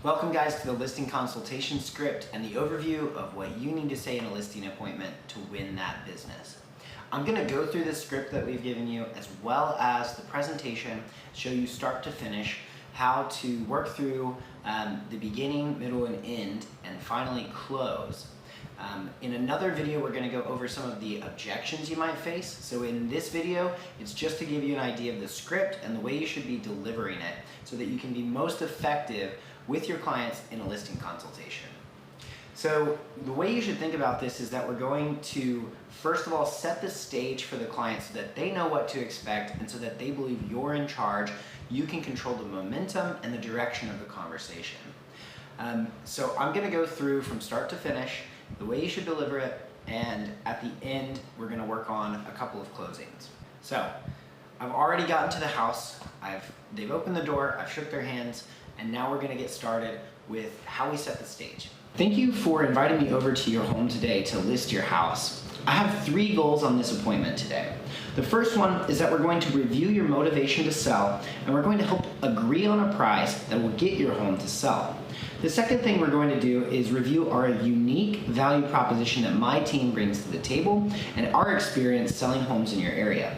Welcome guys to the listing consultation script and the overview of what you need to say in a listing appointment to win that business. I'm going to go through the script that we've given you as well as the presentation, show you start to finish, how to work through the beginning, middle, and end, and finally close. In another video, we're going to go over some of the objections you might face. So in this video, it's just to give you an idea of the script and the way you should be delivering it so that you can be most effective with your clients in a listing consultation. So the way you should think about this is that we're going to, first of all, set the stage for the client so that they know what to expect and so that they believe you're in charge. You can control the momentum and the direction of the conversation. So I'm going to go through from start to finish, the way you should deliver it, and at the end, we're going to work on a couple of closings. So I've already gotten to the house. They've opened the door, I've shook their hands, and now we're going to get started with how we set the stage. Thank you for inviting me over to your home today to list your house. I have 3 goals on this appointment today. The first one is that we're going to review your motivation to sell, and we're going to help agree on a price that will get your home to sell. The second thing we're going to do is review our unique value proposition that my team brings to the table and our experience selling homes in your area.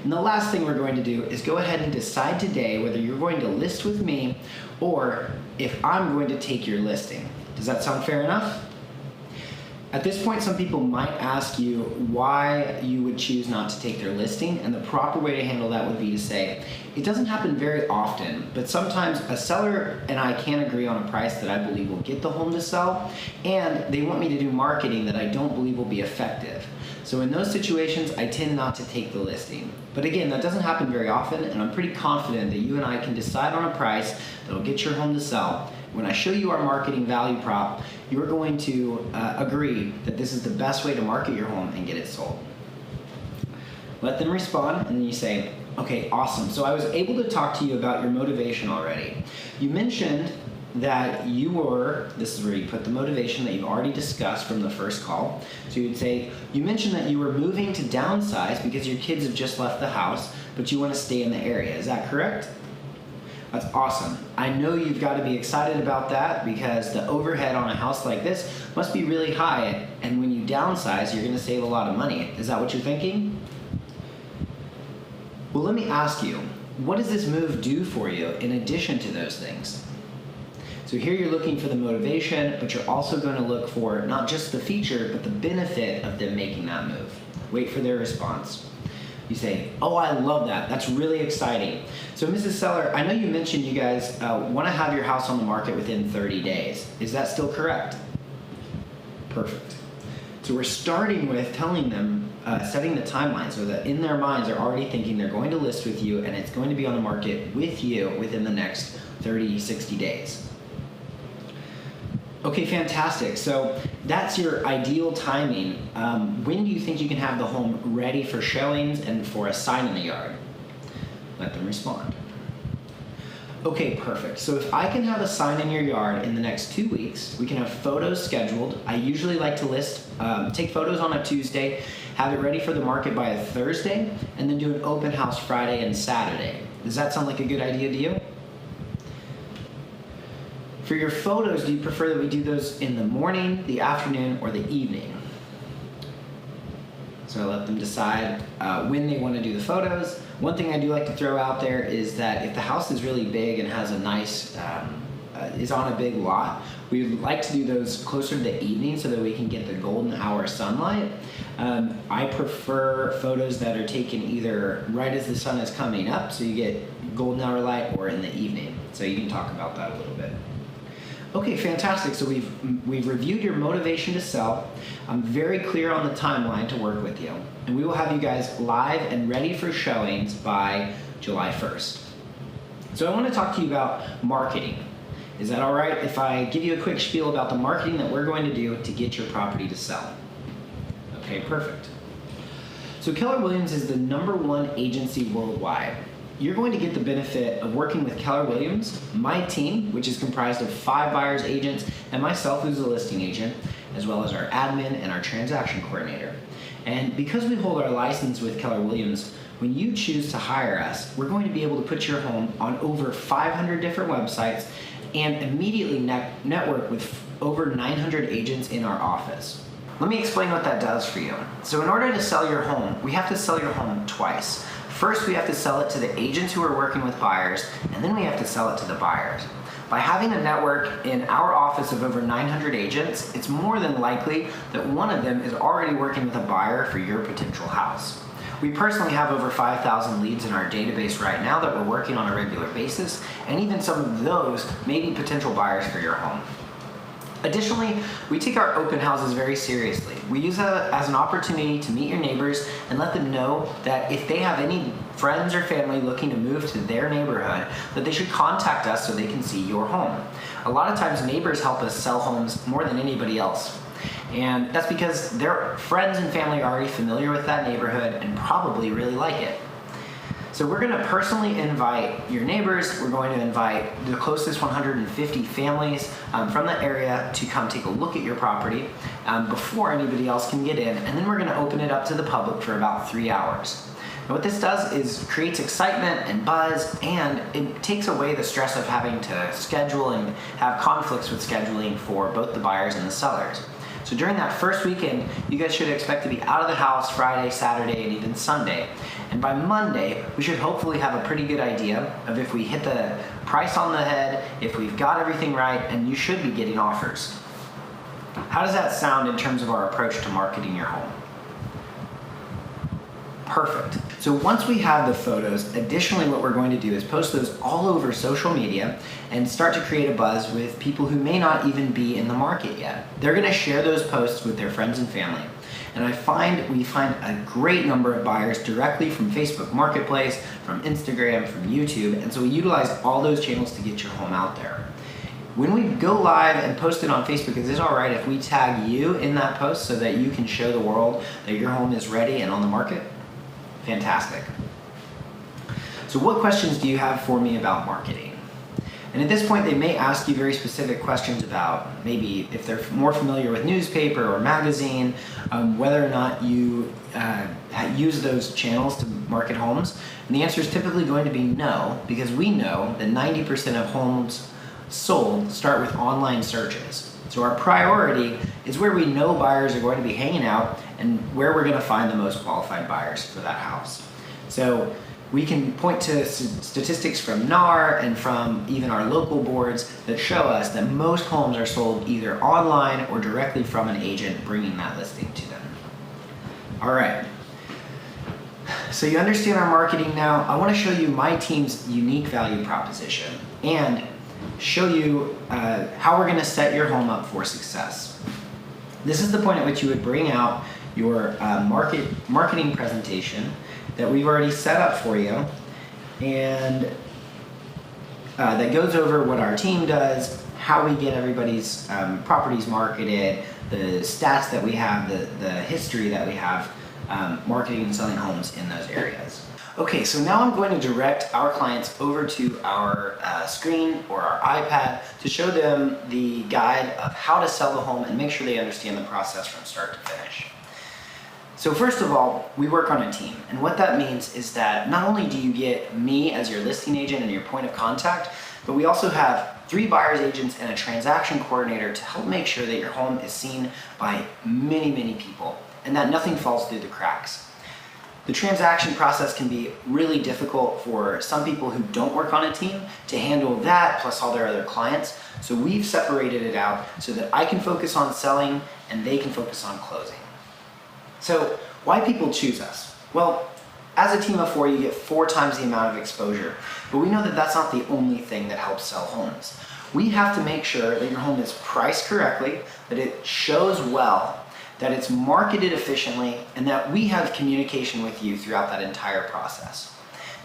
And the last thing we're going to do is go ahead and decide today whether you're going to list with me or if I'm going to take your listing. Does that sound fair enough? At this point, some people might ask you why you would choose not to take their listing, and the proper way to handle that would be to say, it doesn't happen very often, but sometimes a seller and I can't agree on a price that I believe will get the home to sell, and they want me to do marketing that I don't believe will be effective. So in those situations, I tend not to take the listing. But again, that doesn't happen very often, and I'm pretty confident that you and I can decide on a price that'll get your home to sell. When I show you our marketing value prop, you're going to agree that this is the best way to market your home and get it sold. Let them respond, and then you say, okay, awesome. So I was able to talk to you about your motivation already. You mentioned that this is where you put the motivation that you've already discussed from the first call. So you would say, you mentioned that you were moving to downsize because your kids have just left the house, but you want to stay in the area. Is that correct? That's awesome. I know you've got to be excited about that because the overhead on a house like this must be really high, and when you downsize, you're going to save a lot of money. Is that what you're thinking? Well, let me ask you, what does this move do for you in addition to those things? So here you're looking for the motivation, but you're also going to look for not just the feature, but the benefit of them making that move. Wait for their response. You say, oh, I love that. That's really exciting. So Mrs. Seller, I know you mentioned you guys want to have your house on the market within 30 days. Is that still correct? Perfect. So we're starting with telling them, setting the timeline so that in their minds they're already thinking they're going to list with you and it's going to be on the market with you within the next 30, 60 days. Okay, fantastic. So that's your ideal timing. When do you think you can have the home ready for showings and for a sign in the yard? Let them respond. Okay, perfect. So if I can have a sign in your yard in the next 2 weeks, we can have photos scheduled. I usually like to take photos on a Tuesday, have it ready for the market by a Thursday, and then do an open house Friday and Saturday. Does that sound like a good idea to you? For your photos, do you prefer that we do those in the morning, the afternoon, or the evening? So I let them decide when they want to do the photos. One thing I do like to throw out there is that if the house is really big and has a nice, is on a big lot, we would like to do those closer to the evening so that we can get the golden hour sunlight. I prefer photos that are taken either right as the sun is coming up, so you get golden hour light, or in the evening. So you can talk about that a little bit. Okay, fantastic. So we've reviewed your motivation to sell. I'm very clear on the timeline to work with you. And we will have you guys live and ready for showings by July 1st. So I want to talk to you about marketing. Is that all right if I give you a quick spiel about the marketing that we're going to do to get your property to sell? Okay, perfect. So Keller Williams is the #1 agency worldwide. You're going to get the benefit of working with Keller Williams, my team, which is comprised of 5 buyer's agents, and myself, who's a listing agent, as well as our admin and our transaction coordinator. And because we hold our license with Keller Williams, when you choose to hire us, we're going to be able to put your home on over 500 different websites and immediately network with over 900 agents in our office. Let me explain what that does for you. So in order to sell your home, we have to sell your home twice. First, we have to sell it to the agents who are working with buyers, and then we have to sell it to the buyers. By having a network in our office of over 900 agents, it's more than likely that one of them is already working with a buyer for your potential house. We personally have over 5,000 leads in our database right now that we're working on a regular basis, and even some of those may be potential buyers for your home. Additionally, we take our open houses very seriously. We use that as an opportunity to meet your neighbors and let them know that if they have any friends or family looking to move to their neighborhood, that they should contact us so they can see your home. A lot of times neighbors help us sell homes more than anybody else. And that's because their friends and family are already familiar with that neighborhood and probably really like it. So we're going to personally invite your neighbors. We're going to invite the closest 150 families from the area to come take a look at your property before anybody else can get in, and then we're going to open it up to the public for about 3 hours. And what this does is creates excitement and buzz, and it takes away the stress of having to schedule and have conflicts with scheduling for both the buyers and the sellers. So during that first weekend, you guys should expect to be out of the house Friday, Saturday, and even Sunday. And by Monday, we should hopefully have a pretty good idea of if we hit the price on the head, if we've got everything right, and you should be getting offers. How does that sound in terms of our approach to marketing your home? Perfect. So once we have the photos, additionally what we're going to do is post those all over social media and start to create a buzz with people who may not even be in the market yet. They're going to share those posts with their friends and family. And we find a great number of buyers directly from Facebook Marketplace, from Instagram, from YouTube, and so we utilize all those channels to get your home out there. When we go live and post it on Facebook, is it all right if we tag you in that post so that you can show the world that your home is ready and on the market? Fantastic. So what questions do you have for me about marketing? And at this point, they may ask you very specific questions about maybe if they're more familiar with newspaper or magazine, whether or not you use those channels to market homes. And the answer is typically going to be no, because we know that 90% of homes sold start with online searches. So our priority is where we know buyers are going to be hanging out and where we're going to find the most qualified buyers for that house. So we can point to statistics from NAR and from even our local boards that show us that most homes are sold either online or directly from an agent bringing that listing to them. All right. So you understand our marketing now. I want to show you my team's unique value proposition and show you how we're going to set your home up for success. This is the point at which you would bring out your marketing presentation that we've already set up for you, and that goes over what our team does, how we get everybody's properties marketed, the stats that we have, the history that we have marketing and selling homes in those areas. Okay, so now I'm going to direct our clients over to our screen or our iPad to show them the guide of how to sell the home and make sure they understand the process from start to finish. So first of all, we work on a team, and what that means is that not only do you get me as your listing agent and your point of contact, but we also have 3 buyer's agents and a transaction coordinator to help make sure that your home is seen by many, many people and that nothing falls through the cracks. The transaction process can be really difficult for some people who don't work on a team to handle that plus all their other clients. So we've separated it out so that I can focus on selling and they can focus on closing. So why people choose us? Well, as a team of 4, you get 4 times the amount of exposure, but we know that that's not the only thing that helps sell homes. We have to make sure that your home is priced correctly, that it shows well, that it's marketed efficiently, and that we have communication with you throughout that entire process.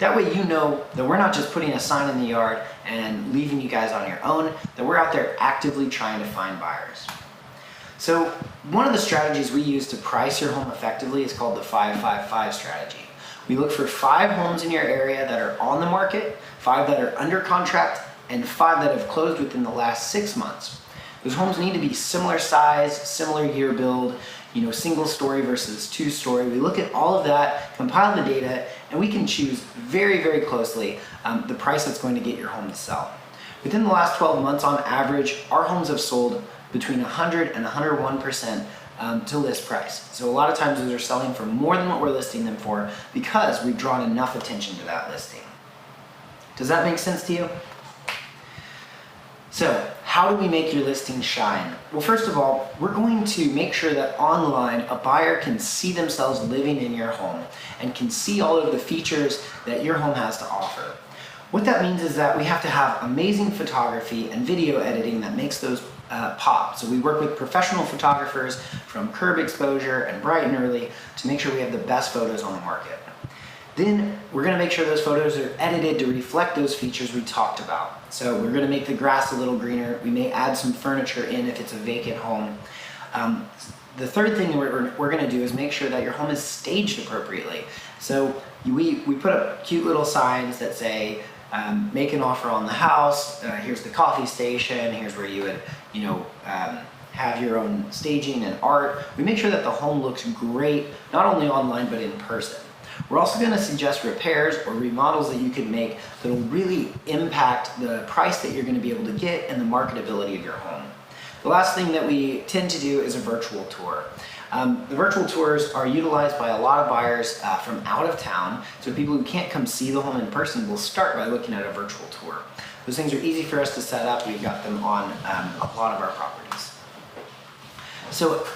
That way you know that we're not just putting a sign in the yard and leaving you guys on your own, that we're out there actively trying to find buyers. So one of the strategies we use to price your home effectively is called the 5-5-5 strategy. We look for 5 homes in your area that are on the market, 5 that are under contract, and 5 that have closed within the last 6 months. Those homes need to be similar size, similar year build, single story versus 2-story. We look at all of that, compile the data, and we can choose very, very closely the price that's going to get your home to sell. Within the last 12 months on average, our homes have sold between 100 and 101% to list price. So a lot of times those are selling for more than what we're listing them for because we've drawn enough attention to that listing. Does that make sense to you? So how do we make your listing shine? Well, first of all, we're going to make sure that online a buyer can see themselves living in your home and can see all of the features that your home has to offer. What that means is that we have to have amazing photography and video editing that makes those pop. So we work with professional photographers from Curb Exposure and Bright and Early to make sure we have the best photos on the market. Then we're going to make sure those photos are edited to reflect those features we talked about. So we're going to make the grass a little greener. We may add some furniture in if it's a vacant home. The third thing we're going to do is make sure that your home is staged appropriately. So we put up cute little signs that say, make an offer on the house, here's the coffee station, here's where you would, have your own staging and art. We make sure that the home looks great, not only online, but in person. We're also going to suggest repairs or remodels that you could make that will really impact the price that you're going to be able to get and the marketability of your home. The last thing that we tend to do is a virtual tour. The virtual tours are utilized by a lot of buyers from out of town, so people who can't come see the home in person will start by looking at a virtual tour. Those things are easy for us to set up. We've got them on a lot of our properties. So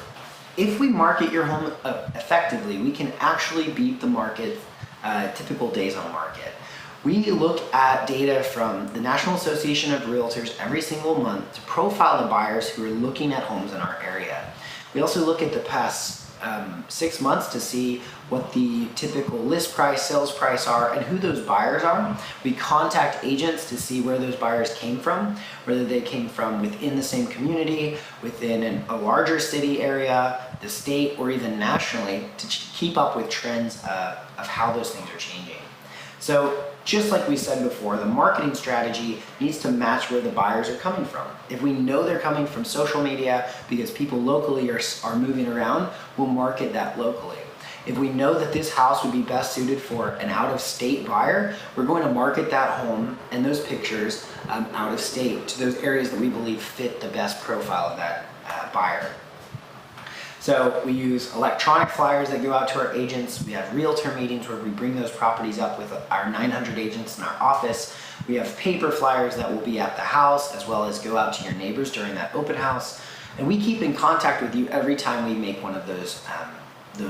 if we market your home effectively, we can actually beat the market typical days on market. We look at data from the National Association of Realtors every single month to profile the buyers who are looking at homes in our area. We also look at the past 6 months to see what the typical list price, sales price are, and who those buyers are. We contact agents to see where those buyers came from, whether they came from within the same community, within a larger city area, the state, or even nationally to keep up with trends of how those things are changing. So just like we said before, the marketing strategy needs to match where the buyers are coming from. If we know they're coming from social media because people locally are moving around, we'll market that locally. If we know that this house would be best suited for an out-of-state buyer, we're going to market that home and those pictures out of state to those areas that we believe fit the best profile of that buyer. So we use electronic flyers that go out to our agents. We have realtor meetings where we bring those properties up with our 900 agents in our office. We have paper flyers that will be at the house as well as go out to your neighbors during that open house. And we keep in contact with you every time we make one of those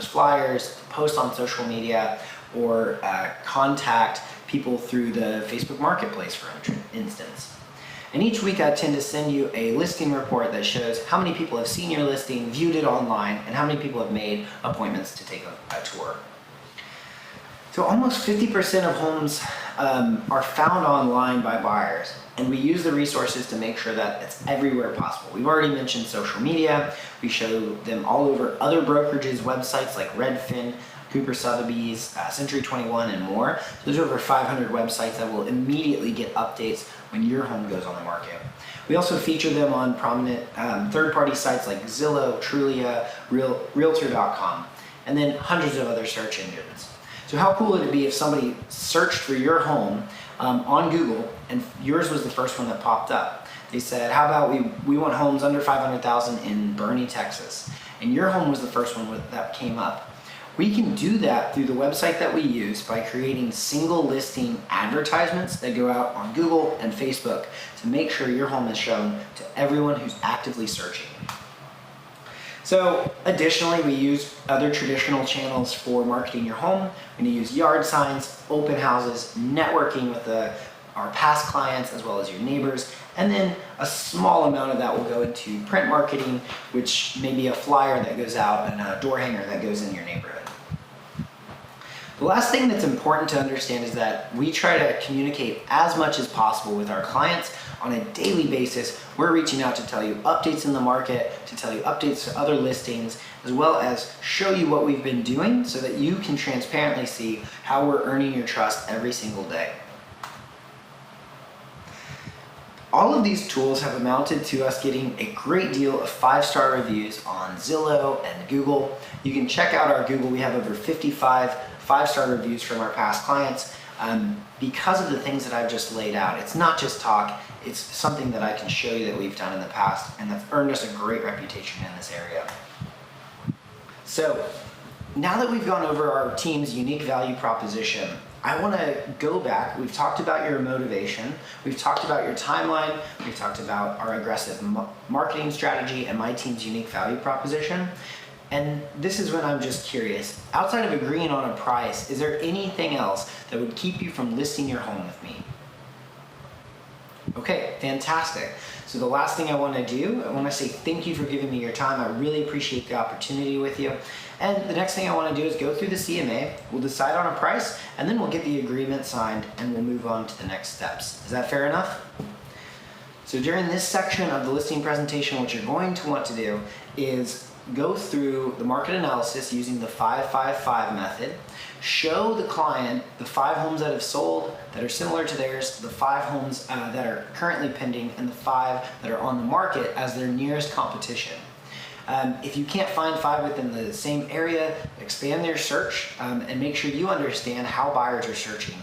flyers, post on social media, or contact people through the Facebook Marketplace, for instance. And each week I tend to send you a listing report that shows how many people have seen your listing, viewed it online, and how many people have made appointments to take a tour. So almost 50% of homes are found online by buyers, and we use the resources to make sure that it's everywhere possible. We've already mentioned social media. We show them all over other brokerages' websites like Redfin, Cooper Sotheby's, Century 21, and more. There's over 500 websites that will immediately get updates when your home goes on the market. We also feature them on prominent third-party sites like Zillow, Trulia, Realtor.com, and then hundreds of other search engines. So how cool would it be if somebody searched for your home on Google and yours was the first one that popped up? They said, how about we want homes under $500,000 in Boerne, Texas, and your home was the first one that came up. We can do that through the website that we use by creating single listing advertisements that go out on Google and Facebook to make sure your home is shown to everyone who's actively searching. So additionally, we use other traditional channels for marketing your home. We're going to use yard signs, open houses, networking with our past clients as well as your neighbors, and then a small amount of that will go into print marketing, which may be a flyer that goes out and a door hanger that goes in your neighborhood. The last thing that's important to understand is that we try to communicate as much as possible with our clients on a daily basis. We're reaching out to tell you updates in the market, to tell you updates to other listings, as well as show you what we've been doing so that you can transparently see how we're earning your trust every single day. All of these tools have amounted to us getting a great deal of 5-star reviews on Zillow and Google. You can check out our Google. We have over 55 5-star reviews from our past clients. because of the things that I've just laid out. It's not just talk, it's something that I can show you that we've done in the past, and that's earned us a great reputation in this area. So now that we've gone over our team's unique value proposition, I want to go back. We've talked about your motivation, we've talked about your timeline, we've talked about our aggressive marketing strategy and my team's unique value proposition. And this is when I'm just curious, outside of agreeing on a price, is there anything else that would keep you from listing your home with me? Okay, fantastic. So the last thing I want to do, I want to say thank you for giving me your time. I really appreciate the opportunity with you. And the next thing I want to do is go through the CMA, we'll decide on a price, and then we'll get the agreement signed and we'll move on to the next steps. Is that fair enough? So during this section of the listing presentation, what you're going to want to do is go through the market analysis using the 5-5-5 method, show the client the 5 homes that have sold that are similar to theirs, the 5 homes that are currently pending, and the 5 that are on the market as their nearest competition. If you can't find 5 within the same area, expand their search and make sure you understand how buyers are searching.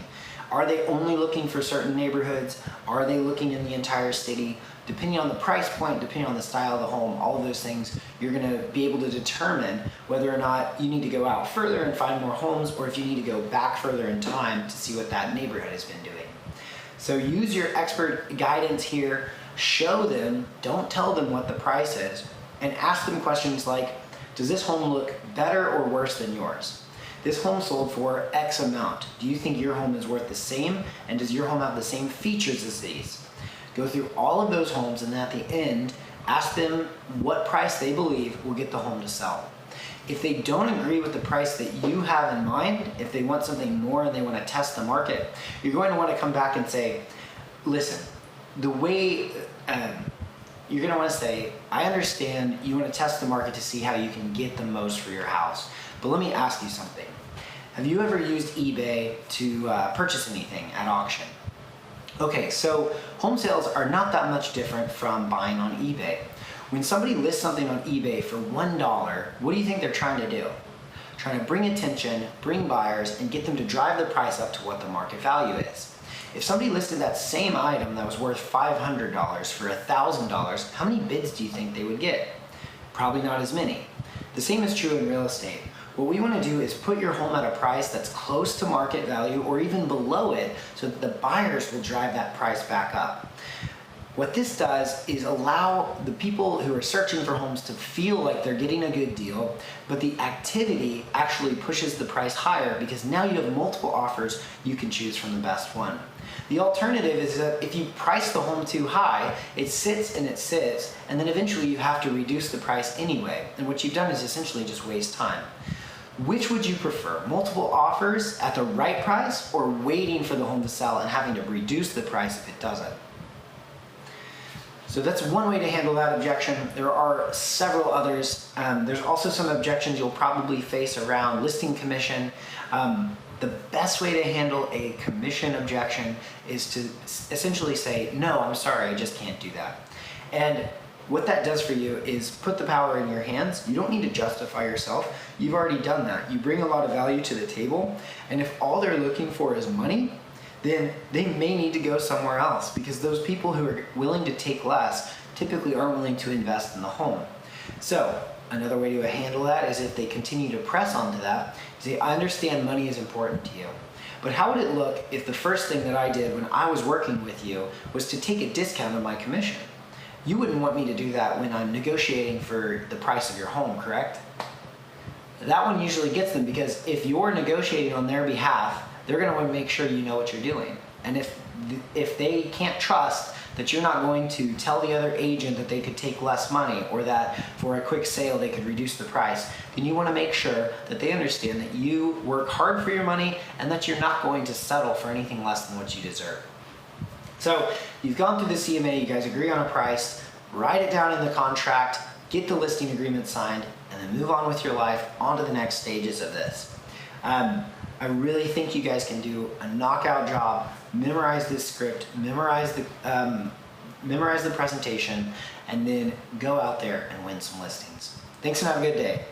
Are they only looking for certain neighborhoods? Are they looking in the entire city? Depending on the price point, depending on the style of the home, all of those things, you're going to be able to determine whether or not you need to go out further and find more homes, or if you need to go back further in time to see what that neighborhood has been doing. So use your expert guidance here, show them, don't tell them what the price is, and ask them questions like, does this home look better or worse than yours? This home sold for X amount. Do you think your home is worth the same? And does your home have the same features as these? Go through all of those homes, and at the end, ask them what price they believe will get the home to sell. If they don't agree with the price that you have in mind, if they want something more and they want to test the market, you're going to want to come back and say, listen, the way, you're going to want to say, I understand you want to test the market to see how you can get the most for your house, but let me ask you something. Have you ever used eBay to purchase anything at auction? Okay, so home sales are not that much different from buying on eBay. When somebody lists something on eBay for $1, what do you think they're trying to do? Trying to bring attention, bring buyers, and get them to drive the price up to what the market value is. If somebody listed that same item that was worth $500 for $1,000, how many bids do you think they would get? Probably not as many. The same is true in real estate. What we want to do is put your home at a price that's close to market value or even below it, so that the buyers will drive that price back up. What this does is allow the people who are searching for homes to feel like they're getting a good deal, but the activity actually pushes the price higher because now you have multiple offers, you can choose from the best one. The alternative is that if you price the home too high, it sits, and then eventually you have to reduce the price anyway. And what you've done is essentially just waste time. Which would you prefer? Multiple offers at the right price, or waiting for the home to sell and having to reduce the price if it doesn't? So that's one way to handle that objection. There are several others. There's also some objections you'll probably face around listing commission. The best way to handle a commission objection is to essentially say, no, I'm sorry, I just can't do that. And what that does for you is put the power in your hands. You don't need to justify yourself. You've already done that. You bring a lot of value to the table, and if all they're looking for is money, then they may need to go somewhere else, because those people who are willing to take less typically aren't willing to invest in the home. So another way to handle that is if they continue to press onto that, say, I understand money is important to you, but how would it look if the first thing that I did when I was working with you was to take a discount on my commission? You wouldn't want me to do that when I'm negotiating for the price of your home, correct? That one usually gets them, because if you're negotiating on their behalf, they're going to want to make sure you know what you're doing. And if they can't trust that you're not going to tell the other agent that they could take less money, or that for a quick sale they could reduce the price, then you want to make sure that they understand that you work hard for your money and that you're not going to settle for anything less than what you deserve. So you've gone through the CMA, you guys agree on a price, write it down in the contract, get the listing agreement signed, and then move on with your life, on to the next stages of this. I really think you guys can do a knockout job. Memorize this script, memorize the presentation, and then go out there and win some listings. Thanks, and have a good day.